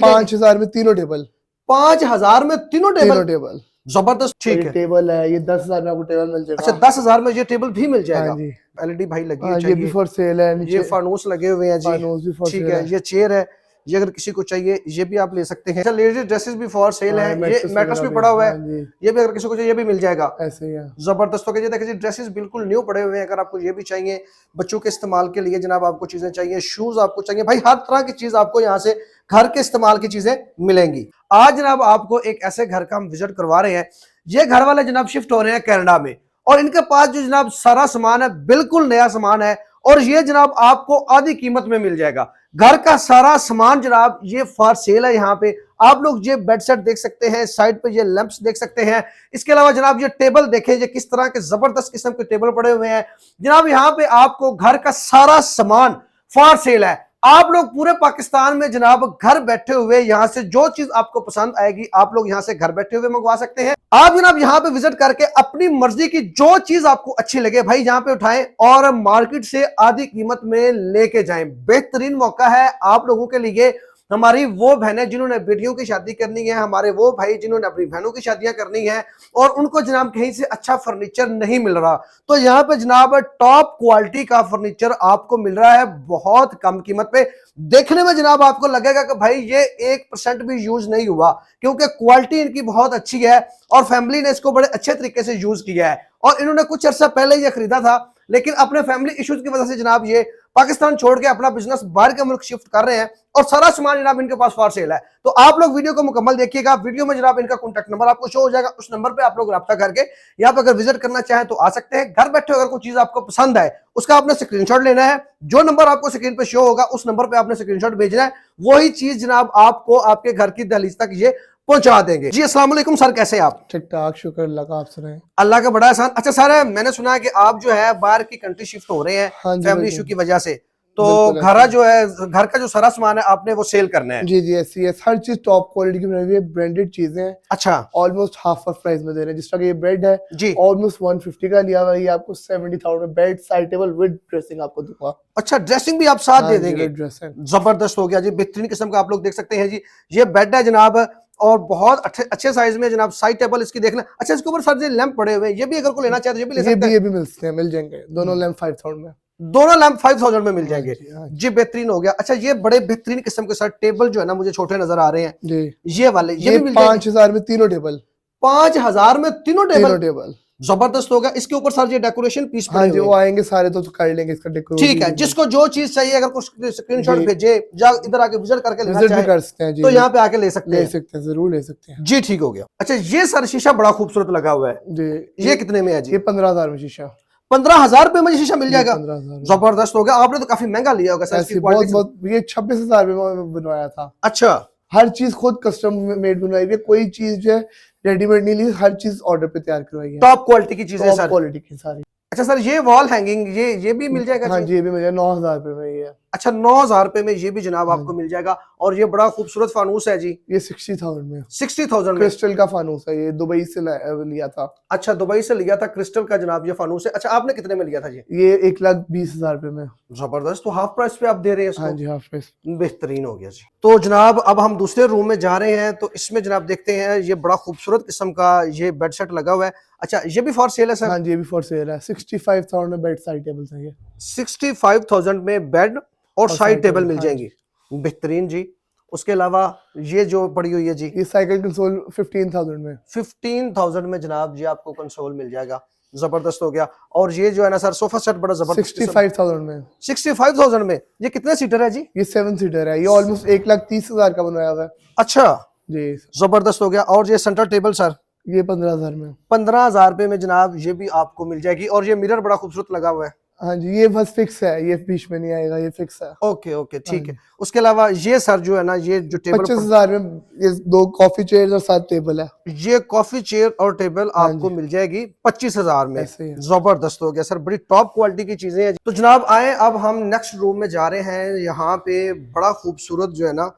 5,000 में तीनों टेबल। 5,000 में तीनों टेबल जबरदस्त। ठीक है, टेबल है ये 10,000 में आपको टेबल मिल जाएगा। अच्छा 10,000 में ये टेबल भी मिल जाएगा। हाँ जी, एलईडी भाई लगी हाँ, है, ये भी फॉर सेल है। ये फानूस लगे हुए हैं जी, फानूस भी फॉर ठीक सेल है। ये चेयर है, ये अगर किसी को चाहिए ये भी आप ले सकते हैं। अच्छा लेडीज ड्रेसेस भी फॉर सेल है, ये मैट्रेस भी पड़ा हुआ है, ये भी अगर किसी को चाहिए ये भी मिल जाएगा। ऐसे ही है, जबरदस्त हो गया। ये देखिए ड्रेसेस बिल्कुल न्यू पड़े हुए हैं, अगर आपको ये भी चाहिए बच्चों के इस्तेमाल के लिए जनाब, आपको चीजें चाहिए, शूज आपको चाहिए भाई, हर तरह की चीज आपको यहाँ से घर के इस्तेमाल की चीजें मिलेंगी। आज जनाब आपको एक ऐसे घर का हम विजिट करवा रहे हैं, ये घर वाले जनाब शिफ्ट हो रहे हैं कनाडा में, और इनके पास जो जनाब सारा सामान है बिल्कुल नया सामान है, और ये जनाब आपको आधी कीमत में मिल जाएगा। घर का सारा सामान जनाब ये फॉर सेल है। यहाँ पे आप लोग ये बेड सेट देख सकते हैं, साइड पे ये लैंप्स देख सकते हैं। इसके अलावा जनाब ये टेबल देखें, ये किस तरह के जबरदस्त किस्म के टेबल पड़े हुए हैं जनाब। यहाँ पे आपको घर का सारा सामान फॉर सेल है। आप लोग पूरे पाकिस्तान में जनाब घर बैठे हुए यहाँ से जो चीज आपको पसंद आएगी आप लोग यहाँ से घर बैठे हुए मंगवा सकते हैं। आप जनाब यहाँ पे विजिट करके अपनी मर्जी की जो चीज आपको अच्छी लगे भाई यहाँ पे उठाएं और मार्केट से आधी कीमत में लेके जाएं। बेहतरीन मौका है आप लोगों के लिए। हमारी वो बहनें जिन्होंने बेटियों की शादी करनी है, हमारे वो भाई जिन्होंने अपनी बहनों की शादियां करनी है और उनको जनाब कहीं से अच्छा फर्नीचर नहीं मिल रहा, तो यहाँ पे जनाब टॉप क्वालिटी का फर्नीचर आपको मिल रहा है बहुत कम कीमत पे। देखने में जनाब आपको लगेगा कि भाई ये 1% भी यूज नहीं हुआ, क्योंकि क्वालिटी इनकी बहुत अच्छी है और फैमिली ने इसको बड़े अच्छे तरीके से यूज किया है। और इन्होंने कुछ अर्सा पहले ये खरीदा था, लेकिन अपने फैमिली इश्यूज की वजह से जनाब ये पाकिस्तान छोड़ के अपना बिजनेस बाहर के मुल्क शिफ्ट कर रहे हैं, और सारा सामान जनाब इनके पास फॉर सेल है। तो आप लोग वीडियो को मुकम्मल देखिएगा, वीडियो में जनाब इनका कॉन्टैक्ट नंबर आपको शो हो जाएगा, उस नंबर पे आप लोग रब्ता करके यहाँ पे अगर विजिट करना चाहें तो आ सकते हैं। घर बैठे अगर कोई चीज आपको पसंद है उसका आपने स्क्रीनशॉट लेना है, जो नंबर आपको स्क्रीन पे शो होगा उस नंबर पे आपने स्क्रीनशॉट भेजना है, वही चीज जनाब आपको आपके घर की दहलीज तक ये पहुंचा देंगे। जी अस्सलाम वालेकुम सर, कैसे हैं आप? ठीक ठाक, शुक्र अल्लाह का, आप सुनाएं? अल्लाह का बड़ा एहसान। अच्छा सर, मैंने सुना है कि आप जो है बाहर की कंट्री शिफ्ट हो रहे हैं फैमिली इशू की वजह से, तो घर जो है घर का जो सारा सामान है आपने वो सेल करना है? जी जी ऐसी है, हर चीज टॉप क्वालिटी की बनाई हुई है, ब्रांडेड चीजें हैं। अच्छा, ऑलमोस्ट हाफ ऑफ प्राइस में दे रहे हैं। जिस तरह ये बेड है जी ऑलमोस्ट 150 का लिया हुआ है, ये आपको 70,000 में bed side table with dressing आपको दूंगा। अच्छा, ड्रेसिंग भी आप साथ दे देंगे? ड्रेसिंग जबरदस्त हो गया जी, बेहतरीन किस्म का आप लोग देख सकते हैं जी। ये बेड है जनाब और बहुत अच्छे साइज में जनाब, साइड टेबल इसकी देखना। अच्छा, इसके ऊपर सर ये लैंप पड़े हुए हैं, ये भी अगर कोई लेना चाहे तो ये भी ले सकते हैं? ये भी मिलते हैं, मिल जाएंगे दोनों लैंप 5,000 में। दोनों लैंप 5,000 में मिल जाएंगे हाँ जी, बेहतरीन हो गया। अच्छा, ये बड़े बेहतरीन किस्म के सर टेबल जो है ना मुझे छोटे नजर आ रहे हैं जी, ये वाले, ये भी मिल जाएंगे? 5,000 में तीनों टेबल। 5,000 में तीनों टेबल? जबरदस्त होगा। इसके ऊपर सर ये डेकोरेशन पीस हाँ जी, वो आएंगे सारे तो कर लेंगे इसका डेकोरेशन। ठीक है, जिसको जो चीज चाहिए अगर कुछ स्क्रीनशॉट भेजे या इधर आके विजिट करके लेना चाहे कर सकते हैं जी, तो यहाँ पे आके ले सकते हैं, जरूर ले सकते हैं जी। ठीक हो गया। अच्छा, ये सर शीशा बड़ा खूबसूरत लगा हुआ है जी, ये कितने में है जी? ये 15,000 में शीशा। 15,000 रुपए में शीशा मिल जाएगा? 15,000। जबरदस्त हो गया। आपने तो काफी महंगा लिया होगा सर इसकी बहुत बहुत, ये 26,000 में बनवाया था। अच्छा, हर चीज खुद कस्टम मेड बनवाई है, कोई चीज जो है रेडीमेड नहीं ली, हर चीज ऑर्डर पे तैयार करवाई है। टॉप क्वालिटी की चीजें सर? क्वालिटी की सारी। अच्छा सर, ये वॉल हैंगिंग ये भी मिल जाएगा? हाँ जी, ये भी मिल जाएगा 9,000 रुपए में ये। अच्छा, 9,000 रुपए में ये भी जनाब आपको मिल जाएगा। और ये बड़ा खूबसूरत फानूस है जी, ये 60,000 में। 60,000 में क्रिस्टल का फानूस है, ये दुबई से लिया था। अच्छा, दुबई से लिया था क्रिस्टल का जनाब ये फानूस है। अच्छा, आपने कितने में लिया था ये 1,20,000 रुपए में। जबरदस्त, तो हाफ प्राइस पे आप दे रहे हैं इसको? हाँ जी, हाफ प्राइस। बेहतरीन हो गया जी। तो जनाब अब हम दूसरे रूम में जा रहे हैं, तो इसमें जनाब देखते हैं ये बड़ा खूबसूरत किस्म का ये बेड सेट लगा हुआ है। अच्छा, ये भी फॉर सेल है सर? हाँ जी, ये भी फॉर सेल है। 65,000 में बेड साइड टेबल चाहिए। 65,000 में बेड और साइड टेबल मिल जाएंगी, बेहतरीन जी। उसके अलावा ये जो पड़ी हुई है जी, ये साइकिल कंसोल 15,000 में। 15,000 में जनाब ये आपको कंसोल मिल जाएगा। जबरदस्त हो गया। और ये जो है ना सर सोफा सेट बड़ा जबरदस्त 65,000 में। 65,000 में ये कितने सीटर है जी? ये 7 सीटर है, ये ऑलमोस्ट 1,30,000 का बनवाया हुआ है। अच्छा जी, जबरदस्त हो गया। और ये सेंटर टेबल सर? ये 15,000 में। 15,000 रुपए में जनाब ये भी आपको मिल जाएगी। और ये मिरर बड़ा खूबसूरत लगा हुआ है। हाँ जी, ये बस फिक्स है, ये बीच में नहीं आएगा, ये फिक्स है। ओके ओके, ठीक है। उसके अलावा ये सर जो है ना ये जो टेबल 25,000 में ये 2 कॉफी चेयर और 7 टेबल है। ये कॉफी चेयर और टेबल आपको मिल जाएगी 25,000 में। जबरदस्त हो गया सर, बड़ी टॉप क्वालिटी की चीजें हैं। तो जनाब आए अब हम नेक्स्ट रूम में जा रहे हैं। यहाँ पे बड़ा खूबसूरत जो है ना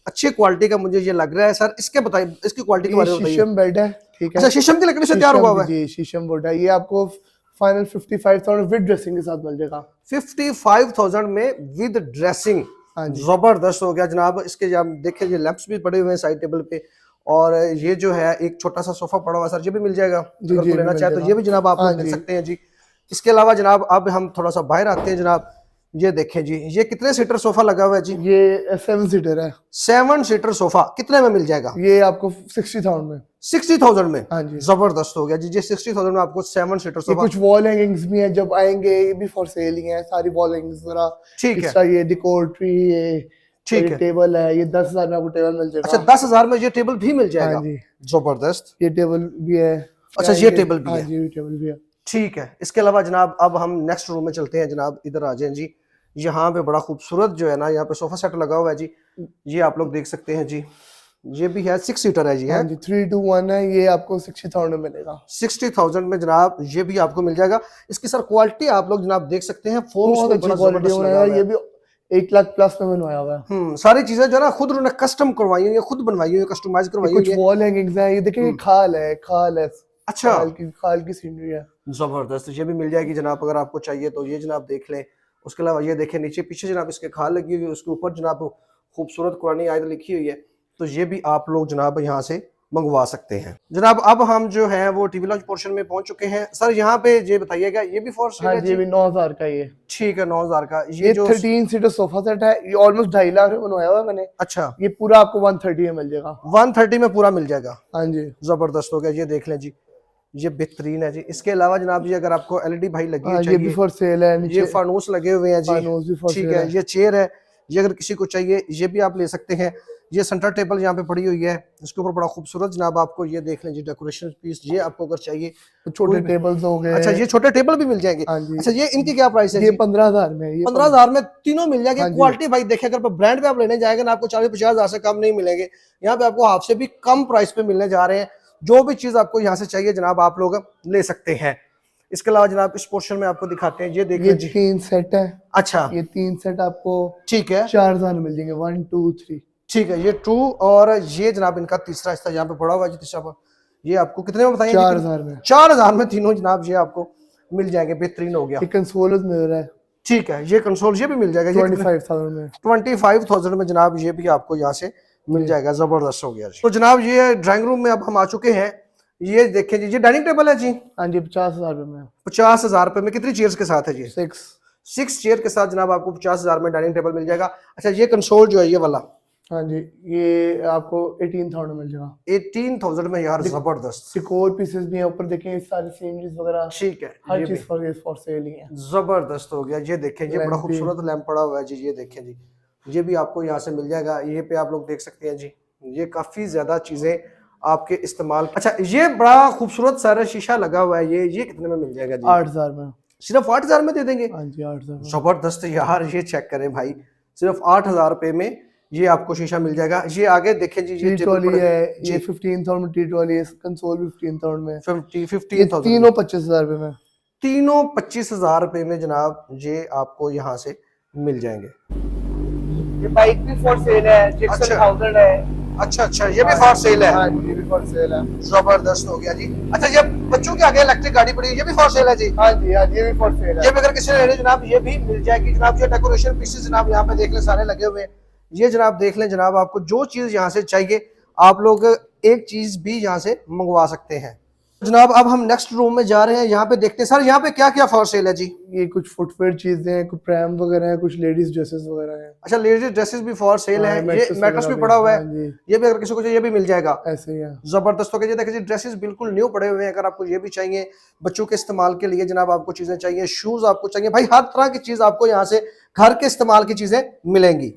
अच्छी क्वालिटी का मुझे ये लग रहा है सर, इसके बताइए इसकी क्वालिटी के बारे में बताइए। शीशम बेड है, ठीक है। अच्छा, शीशम की लकड़ी से तैयार हुआ हुआ है जी, शीशम बोर्ड है। ये आपको फाइनल 55,000 विद ड्रेसिंग के साथ मिल जाएगा। 55,000 में विद ड्रेसिंग। हाँ जी जबरदस्त हो गया जनाब। इसके जब देखें ये लैंप्स भी पड़े हुए हैं साइड टेबल पे, और ये जो है एक छोटा सा सोफा पड़ा हुआ है सर, ये भी मिल जाएगा जी अगर जी कोई भी लेना मिल चाहे तो जाएगा। ये भी जनाब आप हाँ लोग मिल जी सकते हैं जी। इसके अलावा जनाब अब हम थोड़ा सा बाहर आते हैं जनाब। ये देखें जी, ये कितने सीटर सोफा लगा हुआ है जी? ये 7 सीटर है। 7 सीटर सोफा कितने में मिल जाएगा? ये आपको 60,000 में। 60,000 में। हाँ जी जबरदस्त हो गया जी, ये 60,000 में आपको 7 सीटर ये सोफा। कुछ वॉल हैंगिंग्स भी हैं, जब आएंगे ये भी फॉर सेल ही हैं सारी वॉल हैंगिंग्स वगैरह। ठीक है, इसका ये डिकोर ट्री, ठीक ये है। टेबल है, ये 10,000 में आपको टेबल मिल अच्छा, जाएगा। 10,000 में ये टेबल भी मिल हाँ जाएगा? जी जबरदस्त। ये टेबल भी है। अच्छा, ये टेबल भी हाँ है। जी ये टेबल भी है। ठीक है, इसके अलावा जनाब अब हम नेक्स्ट रूम में चलते हैं जनाब। इधर आ जाएं जी। यहाँ पे बड़ा खूबसूरत जो है ना, यहाँ पे सोफा सेट लगा हुआ है जी, ये आप लोग देख सकते हैं जी। ये भी है, 6 सीटर है जी, हाँ है जी 3 to 1 है, ये आपको 60,000 में मिलेगा। 60,000 में जनाब ये भी आपको मिल जाएगा। इसकी सर क्वालिटी आप लोग जनाब देख सकते हैं, फोम बहुत अच्छी बड़ा क्वालिटी जबरदस्त लगा बनाया हुआ ये है। भी 1 लाख प्लस में बनवाया हुआ है। सारी चीजें जो है ना खुद उन्होंने कस्टम करवाई हुई है, खुद बनवाई हुई है, कस्टमाइज ये करवाई कुछ हुई है। वॉल हैंगिंग्स हैं, ये देखिए ये खाल है, खाल है, अच्छा, खाल की सीनरी है। जबरदस्त, ये भी मिल जाएगी जनाब अगर आपको चाहिए तो ये जनाब देख लें। उसके अलावा ये देखें नीचे पीछे जनाब इसके खाल लगी हुई है, उसके ऊपर जनाब खूबसूरत कुरानी आयत लिखी हुई है, तो ये भी आप लोग जनाब यहाँ से मंगवा सकते हैं। जनाब अब हम जो है वो टीवी लॉन्च पोर्शन में पहुंच चुके हैं सर। यहाँ पे ये बताइएगा, ये भी फॉर सेल हाँ है जी ये जी? भी 9,000 का ये। ठीक है, 9,000 का ये जो 13 सीटर सोफा सेट है, ये ऑलमोस्ट 2.5 लाख में बनवाया हुआ है मैंने। अच्छा, ये पूरा आपको 130 में मिल जाएगा। 130 में पूरा मिल जाएगा। हाँ जी जबरदस्त हो गया, ये देख लें जी, ये बेहतरीन है जी। इसके अलावा जनाब जी अगर आपको एलईडी भाई लगी हाँ है ये भी चाहिए, फॉर सेल है। ये नीचे फानूस लगे हुए हैं जी, फानूस भी फॉर ठीक सेल है। है। ये चेयर है, ये अगर किसी को चाहिए ये भी आप ले सकते हैं। ये सेंटर टेबल यहाँ पे पड़ी हुई है, इसके ऊपर बड़ा खूबसूरत जनाब आपको ये देख लें जी डेकोरेशन पीस, ये आपको अगर चाहिए छोटे कोई भी- टेबल्स हो गए। अच्छा, ये छोटे टेबल भी मिल जाएंगे। हाँ जी अच्छा, ये इनकी क्या प्राइस है ये जी? 15,000 में। ये 15,000 में तीनों मिल जाएंगे। हाँ जी। क्वालिटी भाई देखें, अगर ब्रांड पे आप लेने जाएंगे ना आपको 40-50,000 से कम नहीं मिलेंगे। यहाँ पे आपको हाफ से भी कम प्राइस पे मिलने जा रहे हैं। जो भी चीज आपको यहाँ से चाहिए जनाब आप लोग ले सकते हैं। इसके अलावा जनाब इस पोर्शन में आपको दिखाते हैं, ये देख ये लें जी। 3 सेट है। अच्छा, ये 3 सेट आपको ठीक है, 4,000 में मिल जाएंगे। 1 2 3। ठीक है, ये 2 और ये जनाब इनका तीसरा हिस्सा यहाँ पे पड़ा हुआ है जी, तीसरा पर ये आपको कितने में बताइए? 4,000 में। 4,000 में तीनों जनाब ये आपको मिल जाएंगे। बेहतरीन हो गया। ये कंसोल मिल रहा है ठीक है, ये कंसोल ये भी मिल जाएगा। ये 25,000 में। 25,000 में जनाब ये भी आपको यहाँ से मिल जाएगा। जबरदस्त हो गया जी। तो जनाब ये ड्राइंग रूम में अब हम आ चुके हैं। ये देखें जी, ये डाइनिंग टेबल है जी, हाँ जी 50,000 में। 50,000 रुपए में। कितनी चेयर्स के साथ है जी? 6। चेयर के साथ जनाब आपको 50,000 में डाइनिंग टेबल मिल जाएगा। अच्छा, ये कंसोल जो है ये वाला हाँ जी ये आपको 18,000 में मिल जाएगा। 18,000 में यार, जबरदस्त। डिकोर पीसेस भी हैं ऊपर, देखें सारी सीनरीज वगैरह, ठीक है, हर ये भी चीज फॉर सेल ही है। जबरदस्त हो गया। ये देखें, ये बड़ा लैंप भी। खूबसूरत लैंप पड़ा हुआ है जी, ये देखें जी, ये भी आपको यहाँ से मिल जाएगा। ये पे आप लोग देख सकते हैं जी, ये काफी ज्यादा चीजें आपके इस्तेमाल। अच्छा, ये बड़ा खूबसूरत सारा शीशा लगा हुआ है, ये कितने में मिल जाएगा जी? 8,000 में। सिर्फ 8,000 में दे देंगे? हाँ जी 8,000 में। जबरदस्त यार, ये चेक करें भाई, सिर्फ 8,000 रुपए में ये आपको शीशा मिल जाएगा। ये आगे देखें जी, ये टी टेबल ट्रॉली पर है, जी। ये 15,000 में टी ट्रॉली है, कंसोल भी 15,000 में। 15,000 ये तीनों 25,000 रुपए में। तीनों 25,000 रुपए में जनाब ये आपको यहाँ से मिल जाएंगे। ये बाइक भी फॉर सेल है, अच्छा। 6,000 है। अच्छा अच्छा, ये भी फॉर सेल है। हाँ जी ये भी फॉर सेल है। जबरदस्त हो गया जी। अच्छा, ये बच्चों के आगे इलेक्ट्रिक गाड़ी पड़ी है, ये भी फॉर सेल है जी? हाँ जी ये भी फॉर सेल है। ये भी अगर किसी ने लेनी जनाब ये भी मिल जाएगी जनाब। ये डेकोरेशन पीसेस जनाब यहाँ पे देख लें सारे लगे हुए हैं। ये जनाब देख लें जनाब, आपको जो चीज यहाँ से चाहिए आप लोग एक चीज भी यहाँ से मंगवा सकते हैं। जनाब अब हम नेक्स्ट रूम में जा रहे हैं, यहाँ पे देखते हैं सर यहाँ पे क्या क्या फॉर सेल है जी? ये कुछ फुटवेयर चीजें हैं, कुछ प्रैम वगैरह है, कुछ लेडीज ड्रेसेस वगैरह हैं। अच्छा, लेडीज ड्रेसेस भी फॉर सेल है। ये मैट्रेस मैट्रेस भी वगैरह पड़ा हुआ हाँ है, जी ये भी अगर किसी को चाहिए ये भी मिल जाएगा। ऐसे ही है। जबरदस्त हो गया। ये देखिए ड्रेसेस बिल्कुल न्यू पड़े हुए हैं, अगर आपको ये भी चाहिए बच्चों के इस्तेमाल के लिए जनाब, आपको चीजें चाहिए, शूज आपको चाहिए भाई, हर तरह की चीज आपको यहाँ से घर के इस्तेमाल की चीजें मिलेंगी।